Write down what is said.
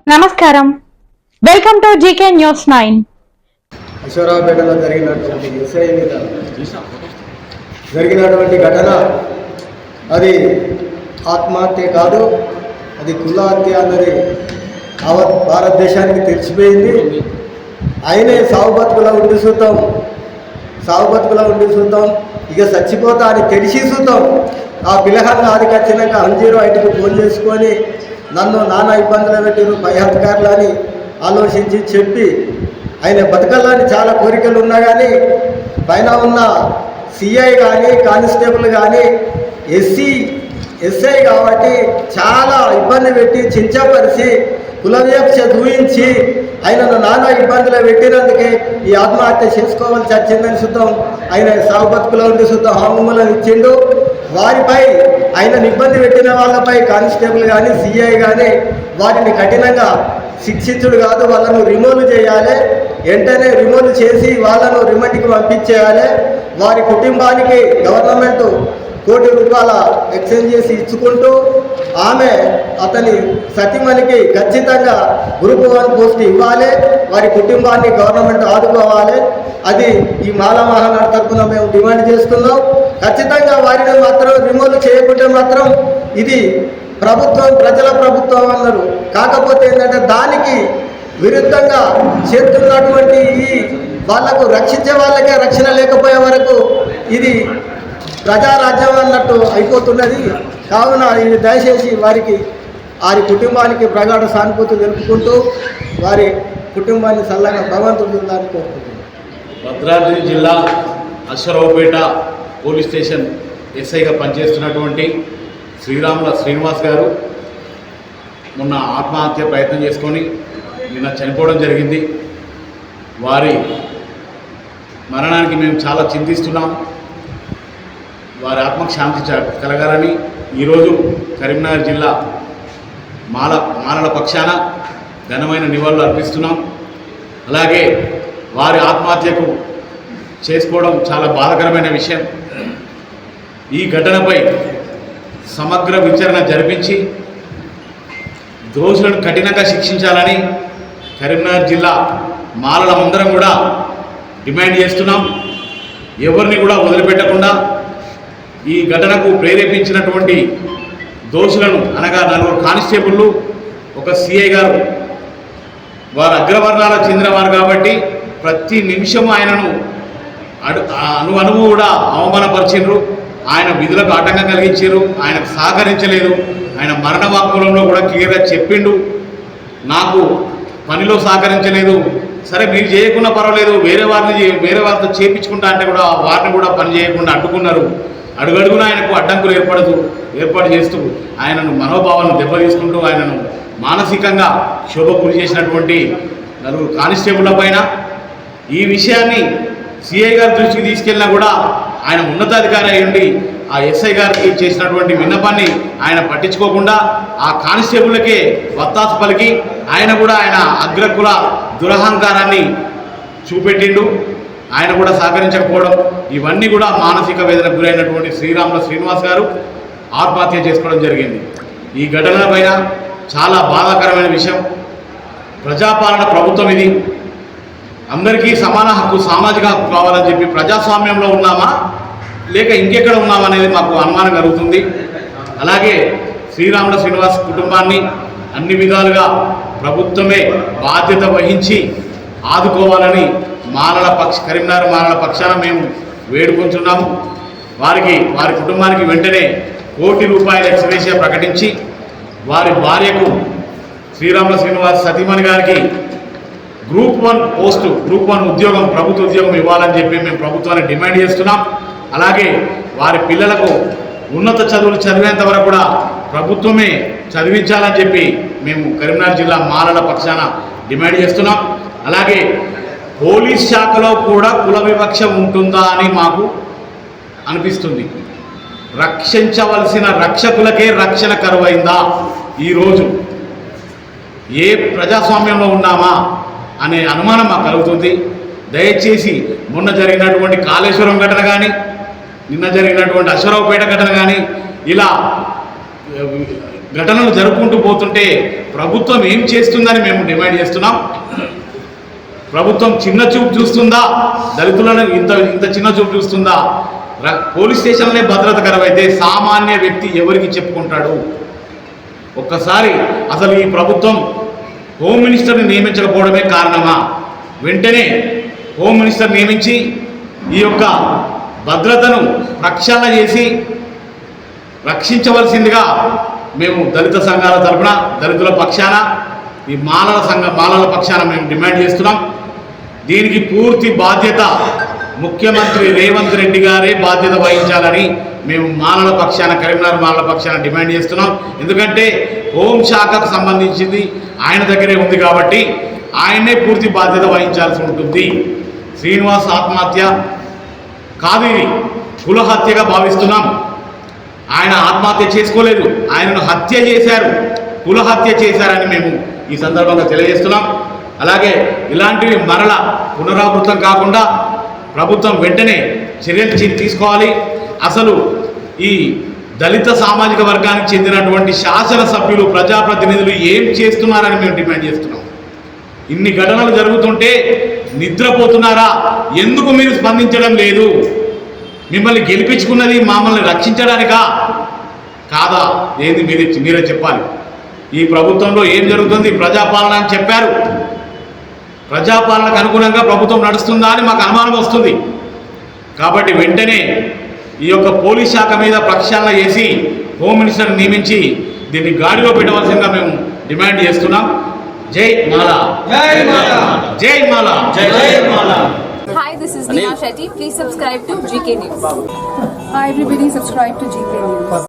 నమస్కారం, welcome to GK news 9. అశ్వరావుపేటలో జరిగినటువంటి SI మీద జరిగినటువంటి ఘటన అది ఆత్మహత్య కాదు, అది కుల హత్య అన్నది భారతదేశానికి తెలిసిపోయింది. ఆయనే సాగు బతుకులో ఉండి చూద్దాం ఇక చచ్చిపోతా అని తెలిసి చూద్దాం. ఆ పిల్లగాన్ని ఆదికి వచ్చినాక 108కి ఫోన్ చేసుకొని నన్ను నానా ఇబ్బందులు పెట్టిరు పై అధికారులు అని ఆలోచించి చెప్పి ఆయన బతకల్లాని చాలా కోరికలు ఉన్నా కానీ పైన ఉన్న సిఐ కానీ కానిస్టేబుల్ కానీ ఎస్ఐ కాబట్టి చాలా ఇబ్బంది పెట్టి చించపరిచి కులవివక్ష చూయించి ఆయనను నానా ఇబ్బందులు పెట్టినందుకే ఈ ఆత్మహత్య చేసుకోవాల్సి వచ్చిందని చూద్దాం. ఆయన సాగు బతుకులో ఉండి చూద్దాం హామీలను ఇచ్చిండు. వారిపై ఆయనను ఇబ్బంది పెట్టిన వాళ్ళపై కానిస్టేబుల్ కానీ సిఐ కానీ వారిని కఠినంగా శిక్షించుడు కాదు, వాళ్ళను రిమూవ్ చేయాలి. వెంటనే రిమూవ్ చేసి వాళ్ళను రిమాండ్కి పంపించేయాలి. వారి కుటుంబానికి గవర్నమెంట్ ₹1,00,00,000 ఎక్స్చేంజ్ చేసి ఇచ్చుకుంటూ ఆమె అతని సతీమణికి ఖచ్చితంగా గ్రూప్ 1 పోస్ట్ ఇవ్వాలి. వారి కుటుంబాన్ని గవర్నమెంట్ ఆదుకోవాలి. అది ఈ మాల మహానాడు తరఫున మేము డిమాండ్ చేస్తున్నాం. ఖచ్చితంగా వారిని మాత్రం రిమూవ్ చేయకుంటే మాత్రం ఇది ప్రభుత్వం ప్రజల ప్రభుత్వం అన్నారు. కాకపోతే ఏంటంటే దానికి విరుద్ధంగా చేస్తున్నటువంటి ఈ వాళ్లకు రక్షించే వాళ్ళకే రక్షణ లేకపోయే వరకు ఇది ప్రజారాజ్యం అన్నట్టు అయిపోతున్నది. కావున ఇది దయచేసి వారి కుటుంబానికి ప్రగాఢ సానుభూతి తెలుపుకుంటూ వారి కుటుంబాన్ని చల్లగా భగవంతుడు చూడాలని కోరుకుంటున్నాను. భద్రాద్రి జిల్లా అశ్వరావుపేట పోలీస్ స్టేషన్ ఎస్ఐగా పనిచేస్తున్నటువంటి శ్రీరాముల శ్రీనివాస్ గారు మొన్న ఆత్మహత్య ప్రయత్నం చేసుకొని నిన్న చనిపోవడం జరిగింది. వారి మరణానికి మేము చాలా చింతిస్తున్నాం. వారి ఆత్మకు శాంతి కలగాలని ఈరోజు కరీంనగర్ జిల్లా మాలల పక్షాన ఘనమైన నివాళులు అర్పిస్తున్నాం. అలాగే వారి ఆత్మహత్యకు చేసుకోవడం చాలా బాధాకరమైన విషయం. ఈ ఘటనపై సమగ్ర విచారణ జరిపించి దోషులను కఠినంగా శిక్షించాలని కరీంనగర్ జిల్లా మాలలందరం కూడా డిమాండ్ చేస్తున్నాం. ఎవరిని కూడా వదిలిపెట్టకుండా ఈ ఘటనకు ప్రేరేపించినటువంటి దోషులను అనగా 4 కానిస్టేబుళ్ళు, ఒక సిఐ గారు వారు అగ్రవర్ణాలకు చెందినవారు కాబట్టి ప్రతి నిమిషం ఆయనను అణువు కూడా అవమానపరిచిండ్రు. ఆయన విధులకు ఆటంకం కలిగించారు, ఆయనకు సహకరించలేదు. ఆయన మరణ వాక్మూలంలో కూడా క్లియర్గా చెప్పిండు, నాకు పనిలో సహకరించలేదు. సరే మీరు చేయకుండా పర్వాలేదు, వేరే వారితో చేయించుకుంటా అంటే కూడా వారిని కూడా పని చేయకుండా అడ్డుకున్నారు. అడుగడుగున ఆయనకు అడ్డంకులు ఏర్పాటు చేస్తూ ఆయనను మనోభావాలను దెబ్బతీసుకుంటూ ఆయనను మానసికంగా క్షోభకు గురి చేసినటువంటి 4 కానిస్టేబుళ్ల పైన ఈ విషయాన్ని సిఐ గారి దృష్టికి తీసుకెళ్ళినా కూడా ఆయన ఉన్నతాధికారి అయ్యండి ఆ ఎస్ఐ గారికి చేసినటువంటి విన్నపాన్ని ఆయన పట్టించుకోకుండా ఆ కానిస్టేబుల్కే వత్తాసు పలికి ఆయన కూడా ఆయన అగ్రకుల దురహంకారాన్ని చూపెట్టిండు. ఆయన కూడా సహకరించకపోవడం ఇవన్నీ కూడా మానసిక వేదనకు గురైనటువంటి శ్రీరాముల శ్రీనివాస్ గారు ఆత్మహత్య చేసుకోవడం జరిగింది. ఈ ఘటన పైన చాలా బాధాకరమైన విషయం. ప్రజాపాలన ప్రభుత్వం ఇది, అందరికీ సమాన హక్కు సామాజిక హక్కు కావాలని చెప్పి ప్రజాస్వామ్యంలో ఉన్నామా లేక ఇంకెక్కడ ఉన్నామా అనేది మాకు అనుమానం కలుగుతుంది. అలాగే శ్రీరాముల శ్రీనివాస్ కుటుంబాన్ని అన్ని విధాలుగా ప్రభుత్వమే బాధ్యత వహించి ఆదుకోవాలని కరీంనగర్ మాలల పక్షాన మేము వేడుకుంటున్నాము. వారి కుటుంబానికి వెంటనే ₹1,00,00,000 ఎక్స్గ్రేషియా ప్రకటించి వారి భార్యకు శ్రీరాముల శ్రీనివాస్ సతీమణి గారికి గ్రూప్ 1 ఉద్యోగం ప్రభుత్వ ఉద్యోగం ఇవ్వాలని చెప్పి మేము ప్రభుత్వాన్ని డిమాండ్ చేస్తున్నాం. అలాగే వారి పిల్లలకు ఉన్నత చదువులు చదివేంత వరకు కూడా ప్రభుత్వమే చదివించాలని చెప్పి మేము కరీంనగర్ జిల్లా మాలల పక్షాన డిమాండ్ చేస్తున్నాం. అలాగే పోలీస్ శాఖలో కూడా కుల వివక్ష ఉంటుందా అని మాకు అనిపిస్తుంది. రక్షించవలసిన రక్షకులకే రక్షణ కరువైందా? ఈరోజు ఏ ప్రజాస్వామ్యంలో ఉన్నామా అనే అనుమానం మాకు కలుగుతుంది. దయచేసి మొన్న జరిగినటువంటి కాళేశ్వరం ఘటన కానీ నిన్న జరిగినటువంటి అశ్వరావుపేట ఘటన కానీ ఇలా ఘటనలు జరుపుకుంటూ పోతుంటే ప్రభుత్వం ఏం చేస్తుందని మేము డిమాండ్ చేస్తున్నాం. ప్రభుత్వం చిన్న చూపు చూస్తుందా? దళితులను ఇంత చిన్న చూపు చూస్తుందా? పోలీస్ స్టేషన్లే భద్రత కరవైతే సామాన్య వ్యక్తి ఎవరికి చెప్పుకుంటాడు? ఒక్కసారి అసలు ఈ ప్రభుత్వం హోమ్ మినిస్టర్ని నియమించకపోవడమే కారణమా? వెంటనే హోమ్ మినిస్టర్ నియమించి ఈ యొక్క భద్రతను ప్రక్షాళన చేసి రక్షించవలసిందిగా మేము దళిత సంఘాల తరఫున, దళితుల పక్షాన, ఈ మాలల పక్షాన మేము డిమాండ్ చేస్తున్నాం. దీనికి పూర్తి బాధ్యత ముఖ్యమంత్రి రేవంత్ రెడ్డి గారే బాధ్యత వహించాలని మేము మాలల పక్షాన, కరీంనగర్ మాలల పక్షాన డిమాండ్ చేస్తున్నాం. ఎందుకంటే హోంశాఖకు సంబంధించింది ఆయన దగ్గరే ఉంది కాబట్టి ఆయనే పూర్తి బాధ్యత వహించాల్సి ఉంటుంది. శ్రీనివాస్ ఆత్మహత్య కాదు, ఇది కులహత్యగా భావిస్తున్నాం. ఆయన ఆత్మహత్య చేసుకోలేదు, ఆయనను హత్య చేశారు, కులహత్య చేశారని మేము ఈ సందర్భంగా తెలియజేస్తున్నాం. అలాగే ఇలాంటివి మరల పునరావృతం కాకుండా ప్రభుత్వం వెంటనే చర్యలు తీసుకోవాలి. అసలు ఈ దళిత సామాజిక వర్గానికి చెందినటువంటి శాసనసభ్యులు, ప్రజాప్రతినిధులు ఏం చేస్తున్నారని మేము డిమాండ్ చేస్తున్నాం. ఇన్ని ఘటనలు జరుగుతుంటే నిద్రపోతున్నారా? ఎందుకు మీరు స్పందించడం లేదు? మిమ్మల్ని గెలిపించుకున్నది మమ్మల్ని రక్షించడానికా కాదా? ఏది మీరే చెప్పాలి. ఈ ప్రభుత్వంలో ఏం జరుగుతుంది? ప్రజాపాలన అని చెప్పారు. ప్రజాపాలనకు అనుగుణంగా ప్రభుత్వం నడుస్తుందా అని మాకు అనుమానం వస్తుంది. కాబట్టి వెంటనే ఈ యొక్క పోలీస్ శాఖ మీద ప్రక్షాళన చేసి హోమ్ మినిస్టర్ని నియమించి దీన్ని గాడిలో పెట్టవలసిందిగా మేము డిమాండ్ చేస్తున్నాం. జై మాలా, జై మాలా, జై మాలా, జై మాలా. Hi, this is Neha Shetty. Please subscribe to GK News. Hi everybody, subscribe to GK News.